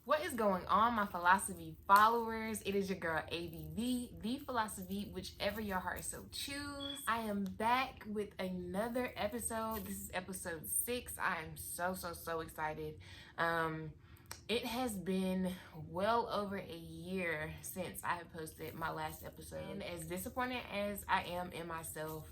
What is going on, my philosophy followers? It is your girl ABV, the philosophy, whichever your heart so choose. I am back with another episode. This is episode 6. I am so excited. It has been well over a year since I have posted my last episode. And as disappointed as I am in myself,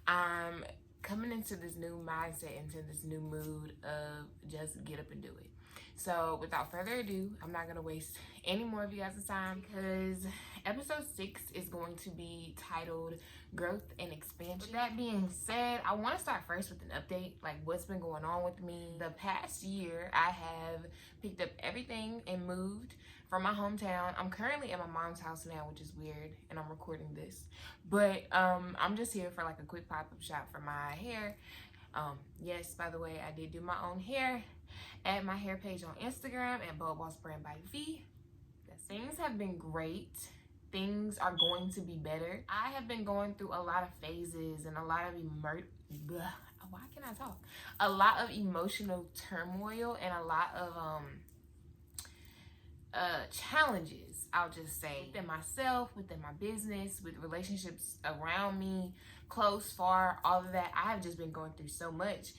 I'm coming into this new mindset, into this new mood of just get up and do it. So without further ado, I'm not gonna waste any more of you guys' time because episode 6 is going to be titled Growth and Expansion. With that being said, I want to start first with an update, like what's been going on with me. The past year, I have picked up everything and moved from my hometown. I'm currently at my mom's house now, which is weird, and I'm recording this. But I'm just here for like a quick pop-up shop for my hair. Yes, by the way, I did do my own hair at my hair page on Instagram at Boss Brand by V. Things have been great. Things are going to be better. I have been going through a lot of phases and a lot of a lot of emotional turmoil and a lot of challenges, I'll just say, within myself, within my business, with relationships around me, close, far, all of that. I have just been going through so much.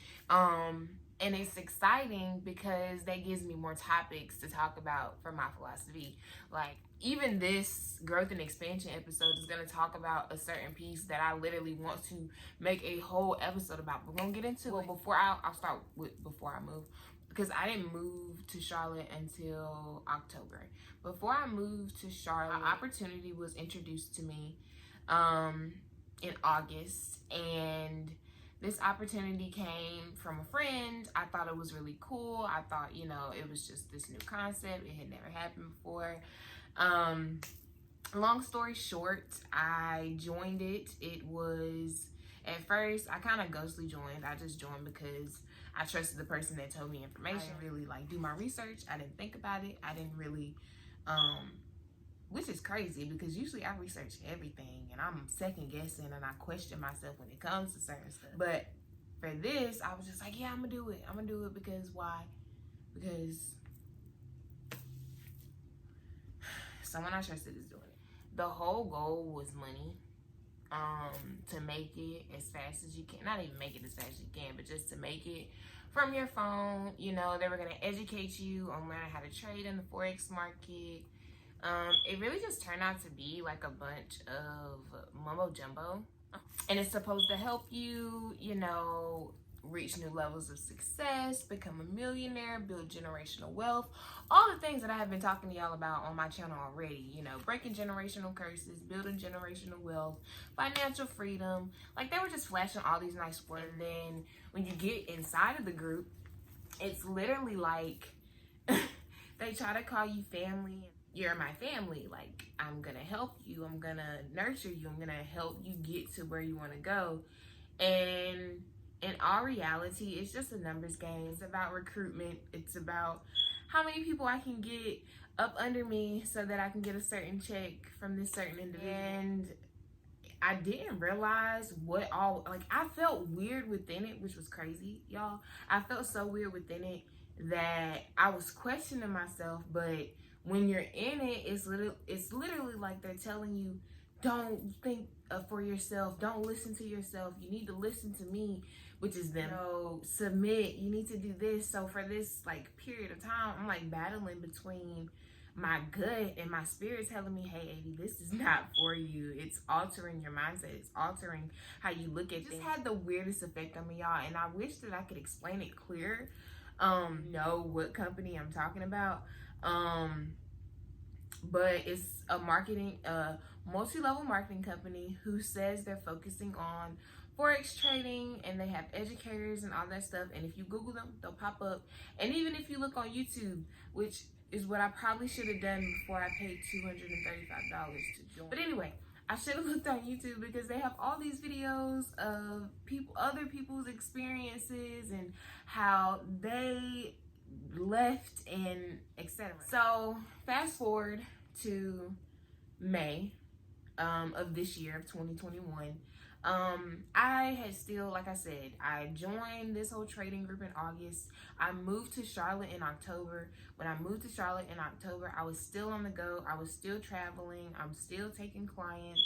And it's exciting because that gives me more topics to talk about for MyPhilosoVie. Like, even this growth and expansion episode is going to talk about a certain piece that I literally want to make a whole episode about. We're going to get into it. Well, I'll start with before I move, because I didn't move to Charlotte until October. Before I moved to Charlotte, an opportunity was introduced to me in August, and this opportunity came from a friend. I thought it was really cool. I thought, it was just this new concept. It had never happened before. Long story short, I joined it. It was, at first, I kind of ghostly joined. I just joined because I trusted the person that told me information. I didn't really do my research. I didn't think about it. I didn't really, which is crazy because usually I research everything and I'm second guessing and I question myself when it comes to certain stuff. But for this, I was just like, yeah, I'm gonna do it. I'm gonna do it because why? Because someone I trusted is doing it. The whole goal was money. To make it as fast as you can. Not even make it as fast as you can, but just to make it from your phone. They were gonna educate you on learning how to trade in the Forex market. It really just turned out to be like a bunch of mumbo jumbo, and it's supposed to help you, reach new levels of success, become a millionaire, build generational wealth, all the things that I have been talking to y'all about on my channel already, breaking generational curses, building generational wealth, financial freedom. Like, they were just flashing all these nice words. And then when you get inside of the group, it's literally like they try to call you family. You're my family. Like, I'm gonna help you. I'm gonna nurture you. I'm gonna help you get to where you want to go. And in all reality, it's just a numbers game. It's about recruitment. It's about how many people I can get up under me so that I can get a certain check from this certain individual. And I didn't realize what all, I felt weird within it, which was crazy, y'all. I felt so weird within it that I was questioning myself. But when you're in it, it's literally like they're telling you, don't think for yourself. Don't listen to yourself. You need to listen to me, which is them. Submit. You need to do this. So for this period of time, I'm battling between my gut and my spirit telling me, hey, Amy, this is not for you. It's altering your mindset. It's altering how you look at things. It just had the weirdest effect on me, y'all. And I wish that I could explain it clearer. Know what company I'm talking about. But it's a multi-level marketing company who says they're focusing on Forex trading, and they have educators and all that stuff. And if you Google them, they'll pop up. And even if you look on YouTube, which is what I probably should have done before I paid $235 to join. But anyway, I should have looked on YouTube because they have all these videos of other people's experiences and how they left and etc. So fast forward to May of this year of 2021. I had still, like I said, I joined this whole trading group in August. I moved to Charlotte in October. When I moved to Charlotte in October, I was still on the go. I was still traveling. I'm still taking clients.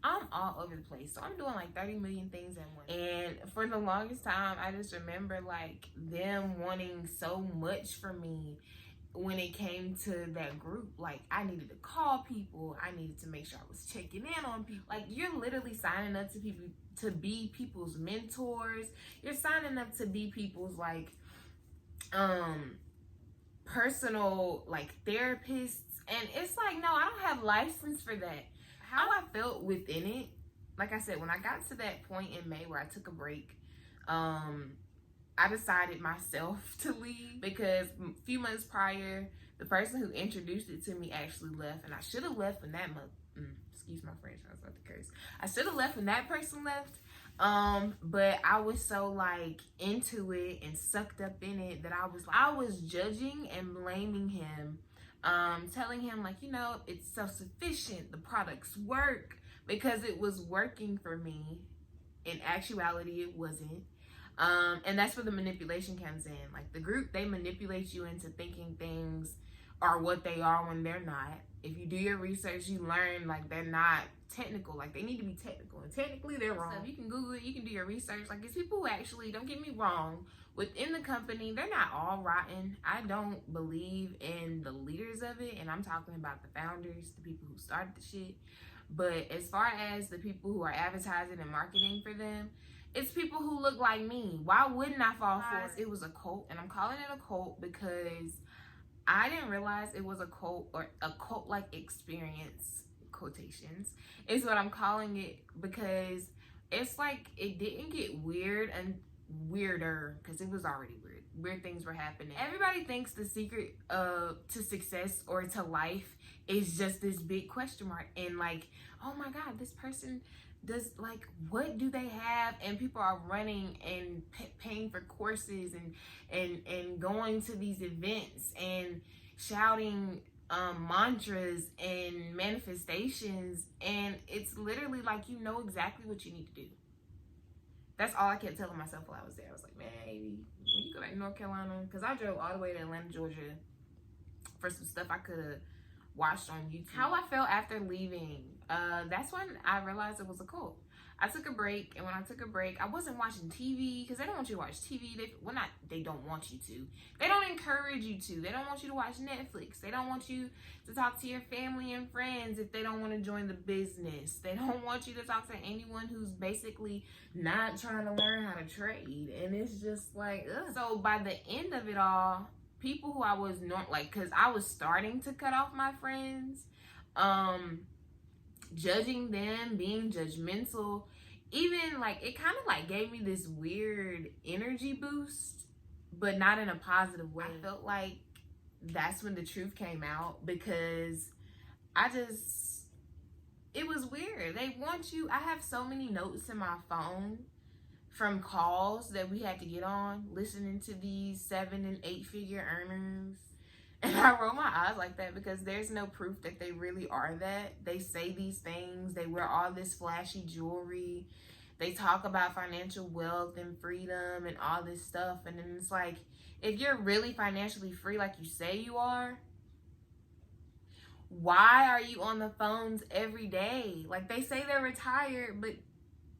I'm all over the place. So I'm doing like 30 million things at once. And for the longest time, I just remember like them wanting so much from me when it came to that group. Like, I needed to call people. I needed to make sure I was checking in on people. Like, you're literally signing up to people to be people's mentors. You're signing up to be people's like personal like therapists. And it's like, no, I don't have license for that. How I felt within it, like I said, when I got to that point in May where I took a break, I decided myself to leave because a few months prior, the person who introduced it to me actually left, and I should have left when that excuse my French, I was about to curse. I should have left when that person left, but I was so like into it and sucked up in it that I was judging and blaming him, telling him like, you know, it's self-sufficient, the products work, because it was working for me. In actuality, it wasn't. And that's where the manipulation comes in. Like, the group, they manipulate you into thinking things are what they are when they're not. If you do your research, you learn like they're not technical. Like, they need to be technical, and technically they're wrong. So you can Google it, you can do your research. Like, it's people who actually, don't get me wrong, within the company, they're not all rotten. I don't believe in the leaders of it, and I'm talking about the founders, the people who started the shit. But as far as the people who are advertising and marketing for them, it's people who look like me. Why wouldn't I fall for it? It was a cult, and I'm calling it a cult because I didn't realize it was a cult, or a cult-like experience, quotations, is what I'm calling it, because it's like it didn't get weird and weirder, because it was already weird. Weird things were happening. Everybody thinks the secret to success or to life is just this big question mark, and like, oh my God, this person does, like, what do they have? And people are running and paying for courses and going to these events and shouting mantras and manifestations, and it's literally like, you know exactly what you need to do. That's all I kept telling myself while I was there. I was like, man, when you go back to North Carolina, because I drove all the way to Atlanta, Georgia for some stuff I could have watched on YouTube. How I felt after leaving, that's when I realized it was a cult. I took a break, and when I took a break, I wasn't watching TV, because they don't want you to watch TV. They don't want you to. They don't encourage you to. They don't want you to watch Netflix. They don't want you to talk to your family and friends if they don't want to join the business. They don't want you to talk to anyone who's basically not trying to learn how to trade. And it's just like, ugh. So by the end of it all, people who I was because I was starting to cut off my friends, judging them, being judgmental, even like, it kind of like gave me this weird energy boost, but not in a positive way. I felt like that's when the truth came out, because it was weird. They want you. I have so many notes in my phone from calls that we had to get on, listening to these 7 and 8 figure earners. And I roll my eyes like that, because there's no proof that they really are that. They say these things. They wear all this flashy jewelry. They talk about financial wealth and freedom and all this stuff. And then it's like, if you're really financially free like you say you are, why are you on the phones every day? Like, they say they're retired, but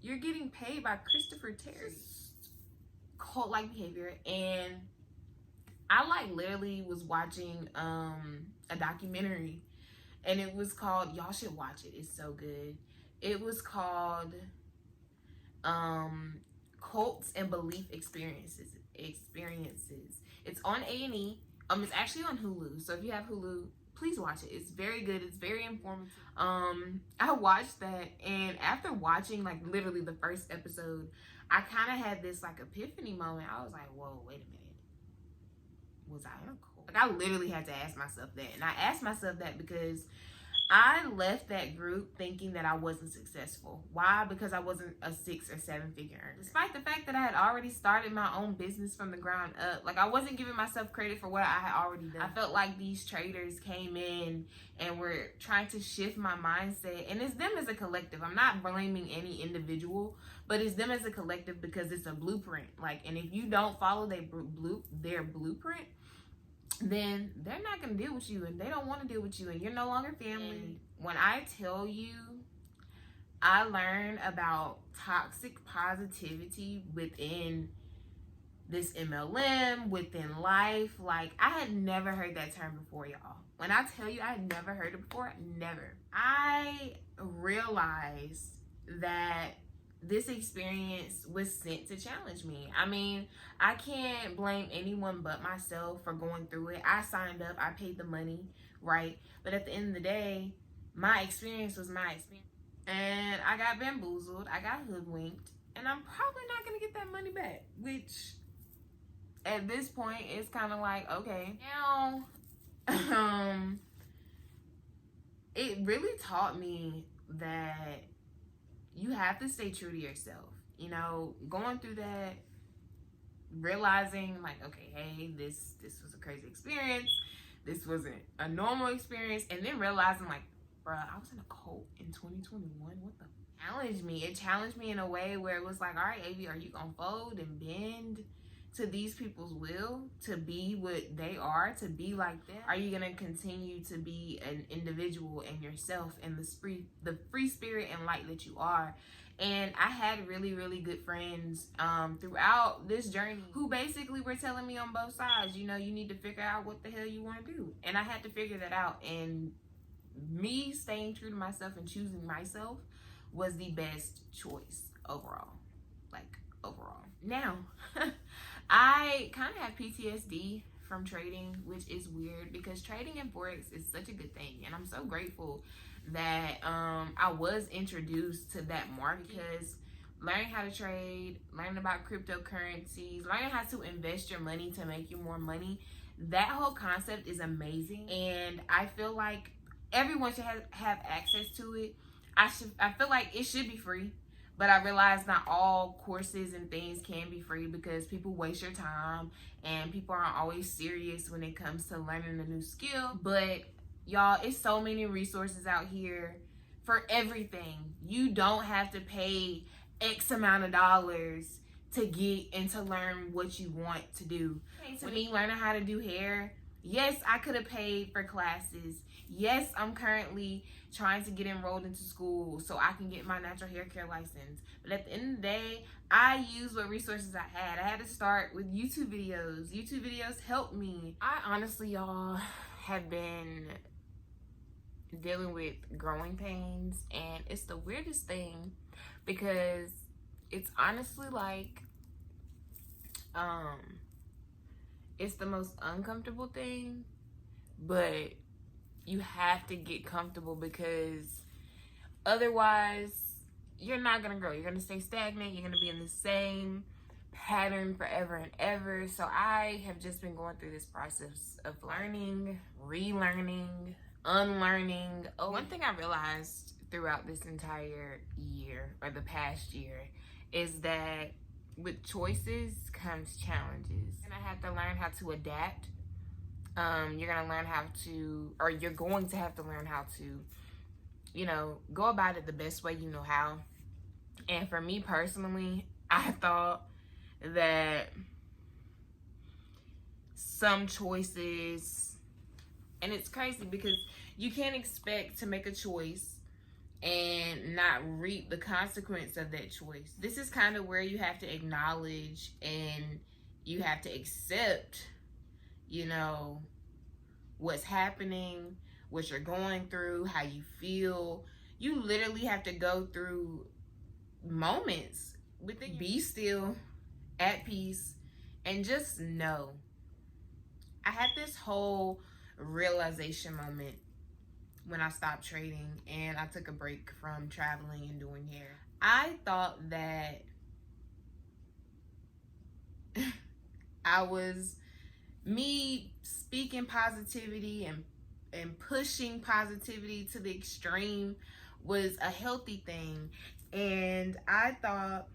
you're getting paid by Christopher Terry. Cult-like behavior. And I like literally was watching a documentary, and it was called, y'all should watch it, it's so good. It was called Cults and Belief Experiences. It's on A&E. It's actually on Hulu. So if you have Hulu, please watch it. It's very good. It's very informative. I watched that, and after watching like literally the first episode, I kind of had this like epiphany moment. I was like, whoa, wait a minute. Was I in a cult? Like, I literally had to ask myself that. And I asked myself that because I left that group thinking that I wasn't successful. Why? Because I wasn't a 6 or 7 figure earner. Despite the fact that I had already started my own business from the ground up, like I wasn't giving myself credit for what I had already done. I felt like these traders came in and were trying to shift my mindset, and it's them as a collective. I'm not blaming any individual, but it's them as a collective because it's a blueprint. Like, and if you don't follow their blueprint, then they're not going to deal with you, and they don't want to deal with you, and you're no longer family. And when I tell you, I learned about toxic positivity within this MLM, within life. Like, I had never heard that term before, y'all. When I tell you I had never heard it before, never. I realized that this experience was sent to challenge me. I mean, I can't blame anyone but myself for going through it. I signed up, I paid the money, right? But at the end of the day, my experience was my experience. And I got bamboozled, I got hoodwinked, and I'm probably not gonna get that money back, which at this point it's kind of like, okay, now, it really taught me that you have to stay true to yourself. You know, going through that, realizing like, okay, hey, this was a crazy experience. This wasn't a normal experience. And then realizing like, bruh, I was in a cult in 2021. What the challenged me? It challenged me in a way where it was like, all right, Avi, are you gonna fold and bend to these people's will, to be what they are, to be like them? Are you gonna continue to be an individual and yourself and the free spirit and light that you are? And I had really, really good friends throughout this journey who basically were telling me on both sides, you know, you need to figure out what the hell you want to do. And I had to figure that out. And me staying true to myself and choosing myself was the best choice overall. Like, overall. Now, I kind of have PTSD from trading, which is weird because trading in Forex is such a good thing. And I'm so grateful that I was introduced to that market, because learning how to trade, learning about cryptocurrencies, learning how to invest your money to make you more money, that whole concept is amazing. And I feel like everyone should have access to it. I feel like it should be free. But I realize not all courses and things can be free because people waste your time and people aren't always serious when it comes to learning a new skill. But y'all, it's so many resources out here for everything. You don't have to pay X amount of dollars to get and to learn what you want to do. To me, learning how to do hair, yes, I could have paid for classes. Yes, I'm currently trying to get enrolled into school so I can get my natural hair care license. But at the end of the day, I used what resources I had. I had to start with YouTube videos. YouTube videos helped me. I honestly, y'all, have been dealing with growing pains, and it's the weirdest thing because it's honestly like, it's the most uncomfortable thing, but you have to get comfortable because otherwise you're not gonna grow. You're gonna stay stagnant. You're gonna be in the same pattern forever and ever. So I have just been going through this process of learning, relearning, unlearning. One thing I realized throughout this entire year, or the past year, is that with choices comes challenges. And I have to learn how to adapt. You're going to have to learn how to, you know, go about it the best way you know how. And for me personally, I thought that some choices, and it's crazy because you can't expect to make a choice and not reap the consequence of that choice. This is kind of where you have to acknowledge and you have to accept, you know, what's happening, what you're going through, how you feel. You literally have to go through moments with it. Be still, at peace, and just know. I had this whole realization moment when I stopped trading and I took a break from traveling and doing hair. I thought that me speaking positivity and and pushing positivity to the extreme was a healthy thing. And I thought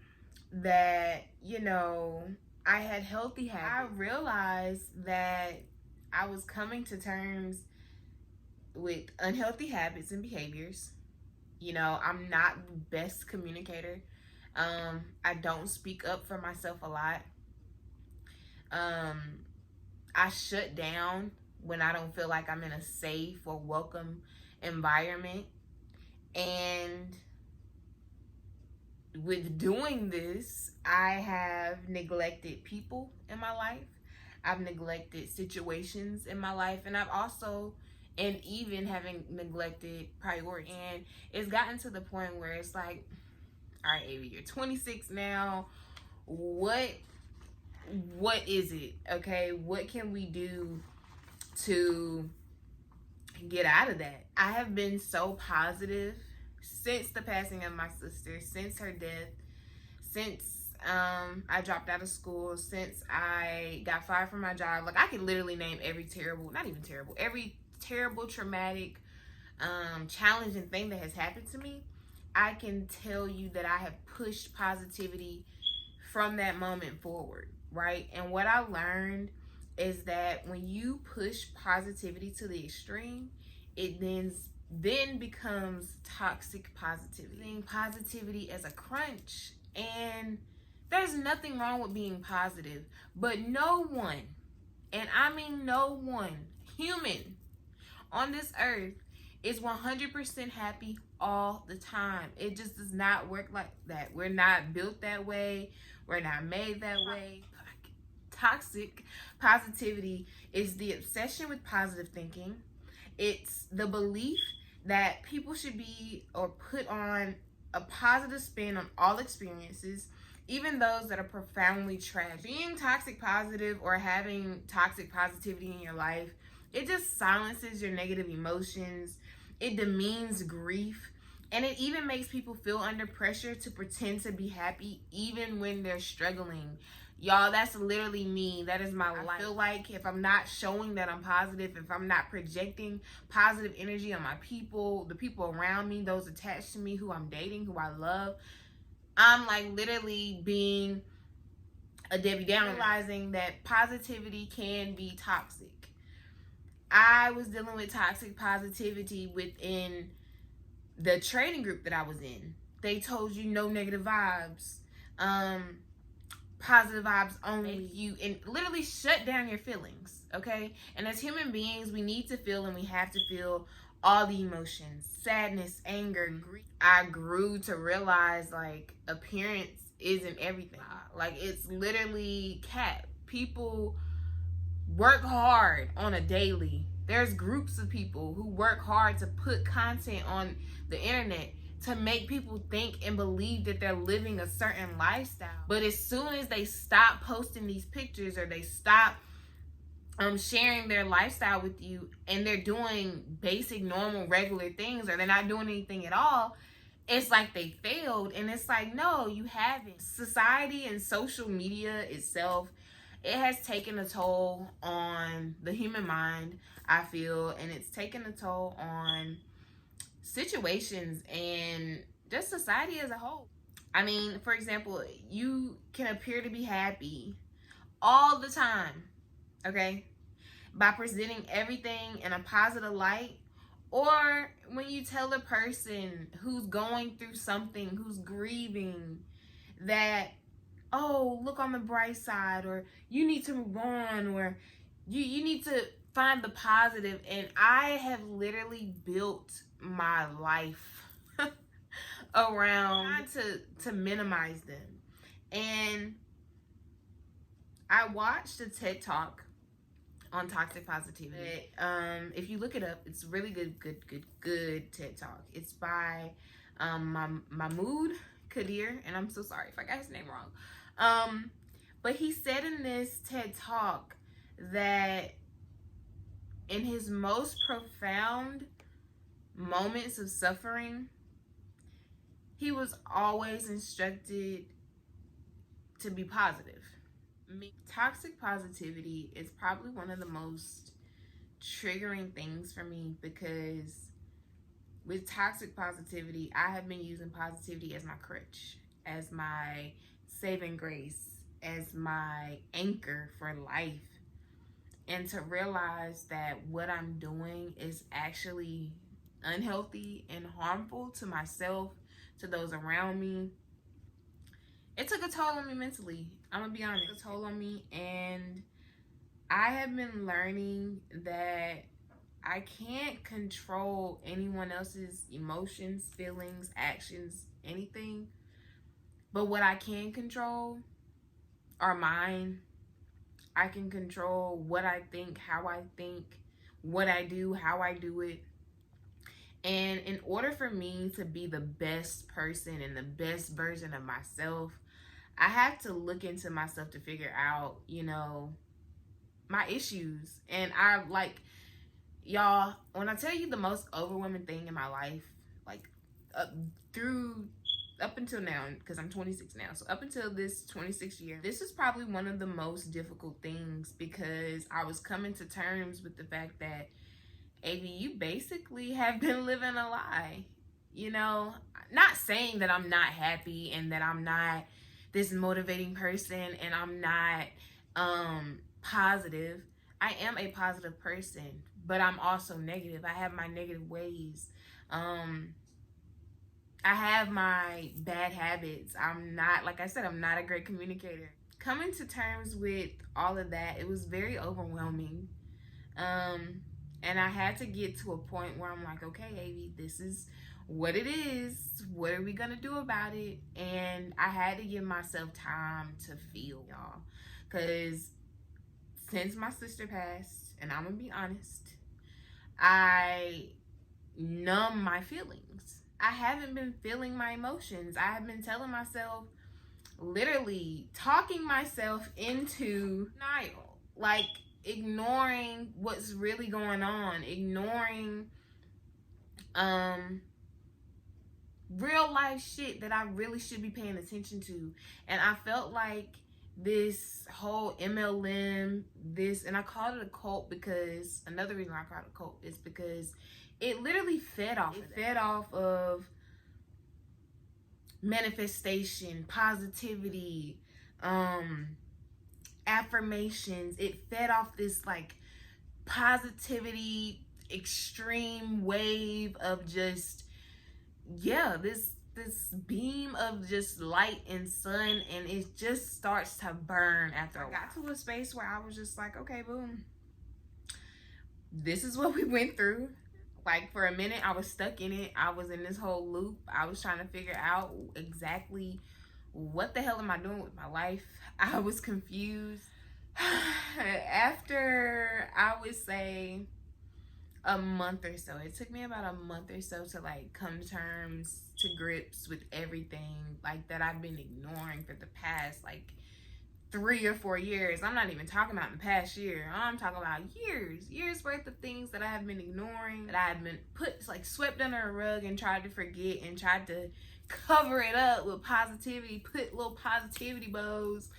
that, you know, I had healthy habits. I realized that I was coming to terms with unhealthy habits and behaviors. You know, I'm not the best communicator. I don't speak up for myself a lot. I shut down when I don't feel like I'm in a safe or welcome environment. And with doing this, I have neglected people in my life. I've neglected situations in my life, and I've also, and even having neglected priorities. And it's gotten to the point where it's like, all right, Ava, you're 26 now. What is it? Okay, what can we do to get out of that? I have been so positive since the passing of my sister, since her death, since I dropped out of school, since I got fired from my job. Like, I could literally name every terrible, not even terrible, every terrible, traumatic, challenging thing that has happened to me. I can tell you that I have pushed positivity from that moment forward, right? And what I learned is that when you push positivity to the extreme, it then becomes toxic positivity. Seeing positivity as a crunch. And there's nothing wrong with being positive, but no one, and I mean no one, human on this earth is 100% happy all the time. It just does not work like that. We're not built that way. We're not made that way. Toxic positivity is the obsession with positive thinking. It's the belief that people should be or put on a positive spin on all experiences, even those that are profoundly tragic. Being toxic positive or having toxic positivity in your life, it just silences your negative emotions. It demeans grief. And it even makes people feel under pressure to pretend to be happy even when they're struggling. Y'all, that's literally me. That is my life. I feel like if I'm not showing that I'm positive, if I'm not projecting positive energy on my people, the people around me, those attached to me, who I'm dating, who I love, I'm like literally being a Debbie Downer. Realizing that positivity can be toxic. I was dealing with toxic positivity within the trading group that I was in. They told you no negative vibes. Positive vibes only. You and literally shut down your feelings, okay? And as human beings, we need to feel, and we have to feel all the emotions: sadness, anger, grief. I grew to realize, like, appearance isn't everything. Like, it's literally cap. People work hard on a daily. There's groups of people who work hard to put content on the internet to make people think and believe that they're living a certain lifestyle. But as soon as they stop posting these pictures, or they stop sharing their lifestyle with you, and they're doing basic, normal, regular things, or they're not doing anything at all, it's like they failed. And it's like, no, you haven't. Society and social media itself, it has taken a toll on the human mind, I feel, and it's taken a toll on situations and just society as a whole. I mean, for example, you can appear to be happy all the time, okay, by presenting everything in a positive light. Or when you tell a person who's going through something, who's grieving, that, oh, look on the bright side, or you need to move on, or you need to find the positive. And I have literally built my life around trying to minimize them. And I watched a TED Talk on toxic positivity. If you look it up, it's really good TED Talk. It's by Mahmoud Kadir, and I'm so sorry if I got his name wrong. But he said in this TED Talk that in his most profound moments of suffering, he was always instructed to be positive. Toxic positivity is probably one of the most triggering things for me, because with toxic positivity, I have been using positivity as my crutch, as my saving grace, as my anchor for life. And to realize that what I'm doing is actually unhealthy and harmful to myself, to those around me, it took a toll on me mentally. I'm gonna be honest, it took a toll on me. And I have been learning that I can't control anyone else's emotions, feelings, actions, anything. But what I can control are mine. I can control what I think, how I think, what I do, how I do it. And in order for me to be the best person and the best version of myself, I have to look into myself to figure out, you know, my issues. And I like, y'all, when I tell you the most overwhelming thing in my life, like up until now, because I'm 26 now, so up until this 26th year, this is probably one of the most difficult things, because I was coming to terms with the fact that, Avi, you basically have been living a lie. You know, not saying that I'm not happy and that I'm not this motivating person and I'm not positive. I am a positive person, but I'm also negative. I have my negative ways. I have my bad habits. I'm not, like I said, I'm not a great communicator. Coming to terms with all of that, it was very overwhelming. And I had to get to a point where I'm like, okay, Avi, this is what it is. What are we gonna do about it? And I had to give myself time to feel, y'all. Because since my sister passed, and I'm gonna be honest, I numb my feelings. I haven't been feeling my emotions. I have been telling myself, literally talking myself into denial, like ignoring what's really going on, ignoring real life shit that I really should be paying attention to. And I felt like this whole MLM, and I called it a cult because, another reason I called it a cult is because it literally fed off of manifestation, positivity, affirmations. It fed off this like positivity extreme wave of just, yeah, this beam of just light and sun, and it just starts to burn after I got to a space where I was just like, okay, boom, this is what we went through. Like, for a minute, I was stuck in it. I was in this whole loop. I was trying to figure out exactly what the hell am I doing with my life. I was confused. After, I would say, a month or so, it took me about a month or so to like come to grips with everything like that I've been ignoring for the past like 3 or 4 years. I'm not even talking about in the past year. I'm talking about years worth of things that I have been ignoring, that I have been swept under a rug and tried to forget and tried to cover it up with positivity, put little positivity bows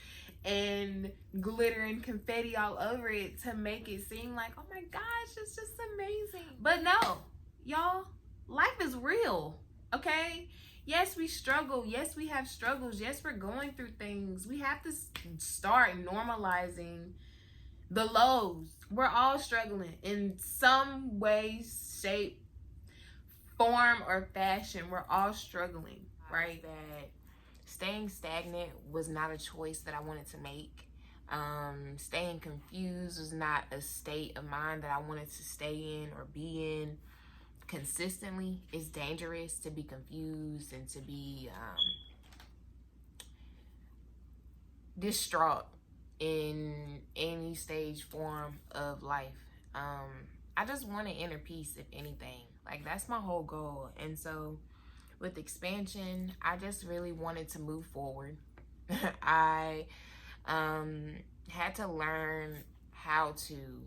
and glitter and confetti all over it to make it seem like, oh my gosh, it's just amazing. But no, y'all, life is real, okay? Yes, we struggle. Yes, we have struggles. Yes, we're going through things. We have to start normalizing the lows. We're all struggling in some way, shape, form, or fashion. We're all struggling, right? That staying stagnant was not a choice that I wanted to make. Staying confused was not a state of mind that I wanted to stay in or be in consistently. It's dangerous to be confused and to be distraught in any stage form of life. I just wanted inner peace, if anything. Like, that's my whole goal. And so with expansion, I just really wanted to move forward. I had to learn how to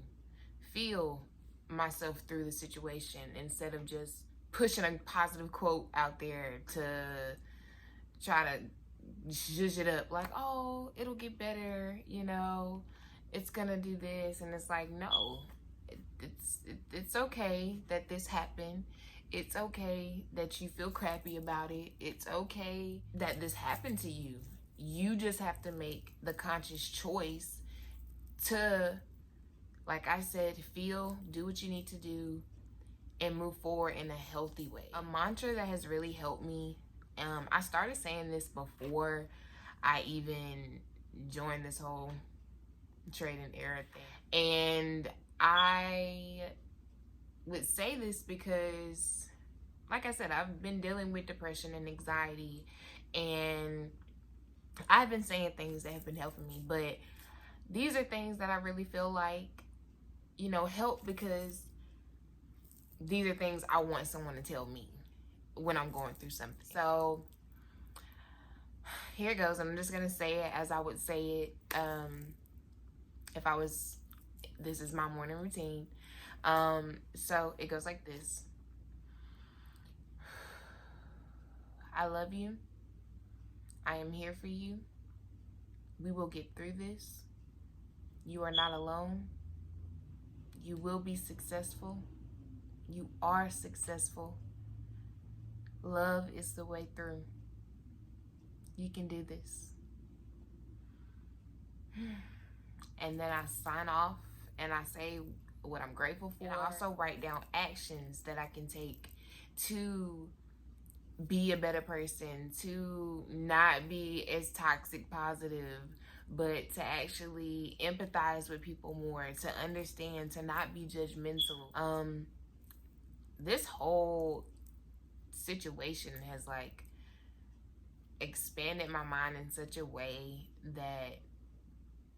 feel myself through the situation instead of just pushing a positive quote out there to try to zhuzh it up like, oh, it'll get better, you know, it's gonna do this. And it's like, no, It's okay that this happened. It's okay that you feel crappy about it. It's okay that this happened to you. You just have to make the conscious choice to, like I said, feel, do what you need to do, and move forward in a healthy way. A mantra that has really helped me, I started saying this before I even joined this whole trading era thing. And I would say this because, like I said, I've been dealing with depression and anxiety, and I've been saying things that have been helping me, but these are things that I really feel like, help, because these are things I want someone to tell me when I'm going through something. So here it goes. I'm just going to say it as I would say it this is my morning routine. So it goes like this. I love you. I am here for you. We will get through this. You are not alone. You will be successful. You are successful. Love is the way through. You can do this. And then I sign off and I say what I'm grateful for. And I also write down actions that I can take to be a better person, to not be as toxic positive, but to actually empathize with people more, to understand, to not be judgmental. This whole situation has like expanded my mind in such a way that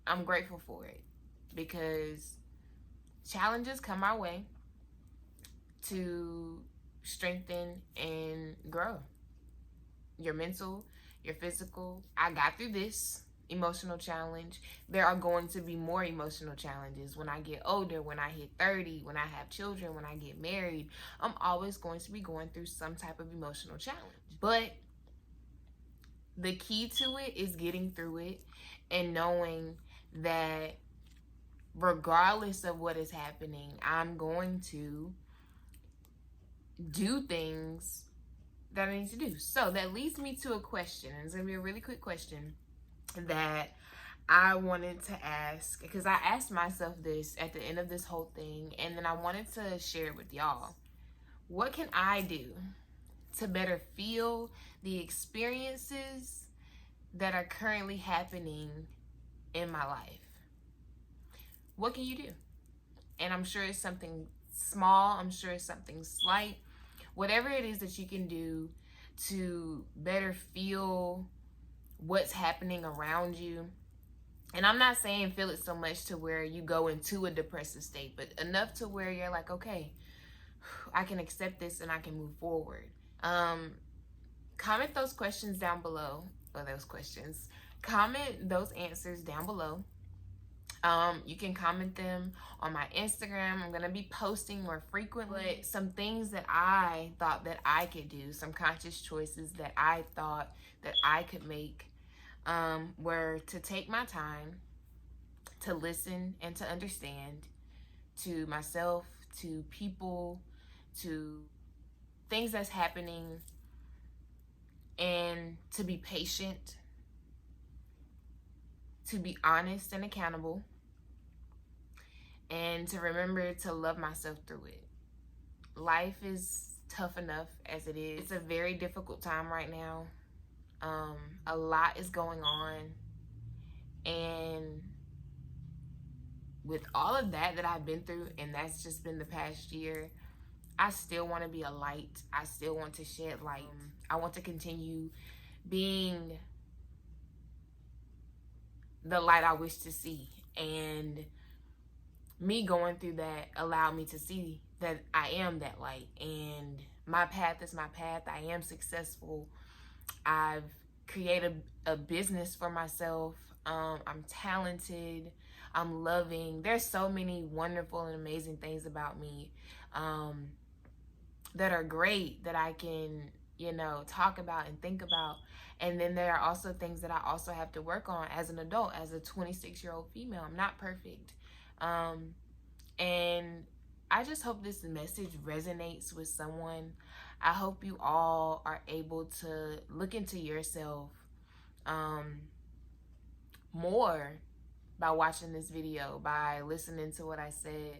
I'm grateful for it, because challenges come our way to strengthen and grow your mental, your physical. I got through this emotional challenge. There are going to be more emotional challenges when I get older, when I hit 30, when I have children, when I get married. I'm always going to be going through some type of emotional challenge. But the key to it is getting through it and knowing that regardless of what is happening, I'm going to do things that I need to do. So that leads me to a question. It's going to be a really quick question that I wanted to ask, because I asked myself this at the end of this whole thing, and then I wanted to share it with y'all. What can I do to better feel the experiences that are currently happening in my life? What can you do? And I'm sure it's something small. I'm sure it's something slight. Whatever it is that you can do to better feel what's happening around you. And I'm not saying feel it so much to where you go into a depressive state, but enough to where you're like, okay, I can accept this and I can move forward. Comment those questions down below, comment those answers down below. You can comment them on my Instagram. I'm going to be posting more frequently. But some things that I thought that I could do, some conscious choices that I thought that I could make, were to take my time to listen and to understand to myself, to people, to things that's happening, and to be patient, to be honest and accountable, and to remember to love myself through it. Life is tough enough as it is. It's a very difficult time right now. A lot is going on, and with all of that I've been through, and that's just been the past year, I still want to be a light. I still want to shed light. I want to continue being the light I wish to see. And me going through that allowed me to see that I am that light. And my path is my path. I am successful. I've created a business for myself. I'm talented. I'm loving. There's so many wonderful and amazing things about me that are great that I can, talk about and think about. And then there are also things that I also have to work on as an adult, as a 26-year-old female. I'm not perfect. And I just hope this message resonates with someone. I hope you all are able to look into yourself more by watching this video, by listening to what I said.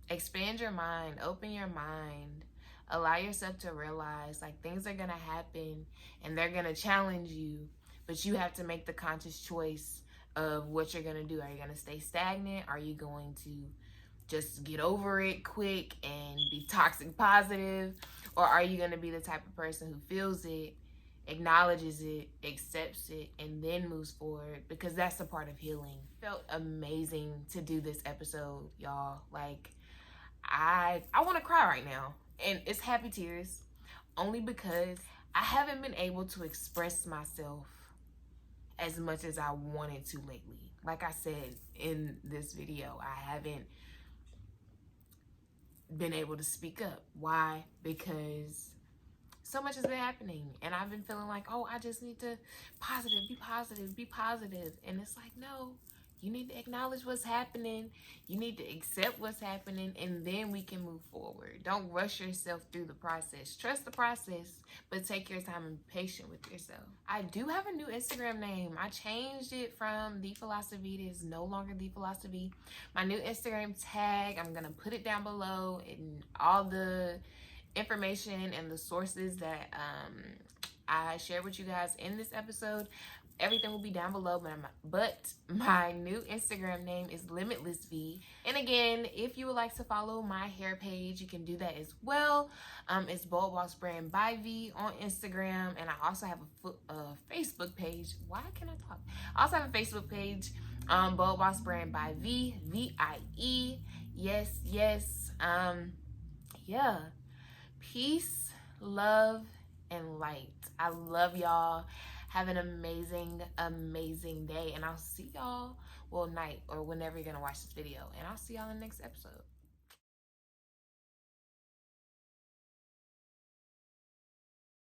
Expand your mind, open your mind, allow yourself to realize like things are gonna happen and they're gonna challenge you, but you have to make the conscious choice of what you're gonna do. Are you gonna stay stagnant? Are you going to just get over it quick and be toxic positive? Or are you gonna be the type of person who feels it, acknowledges it, accepts it, and then moves forward? Because that's a part of healing. It felt amazing to do this episode, y'all. Like, I want to cry right now, and it's happy tears, only because I haven't been able to express myself as much as I wanted to lately. Like I said in this video, I haven't been able to speak up. Why? Because so much has been happening, and I've been feeling like, oh, I just need to be positive. And it's like, no, you need to acknowledge what's happening. You need to accept what's happening, and then we can move forward. Don't rush yourself through the process. Trust the process, but take your time and be patient with yourself. I do have a new Instagram name. I changed it from MyPhilosoVie. It is no longer MyPhilosoVie. My new Instagram tag, I'm going to put it down below, and all the information and the sources that I shared with you guys in this episode, everything will be down below. But my new Instagram name is LimitlessVie. And again, if you would like to follow my hair page, you can do that as well. It's Bold Boss Brand by V on Instagram, and I also have a Facebook page. Why can I talk? I also have a Facebook page, Bold Boss Brand by V, VIE. Yes. Yeah. Peace, love, and light. I love y'all. Have an amazing day. And I'll see y'all, well, night or whenever you're going to watch this video. And I'll see y'all in the next episode.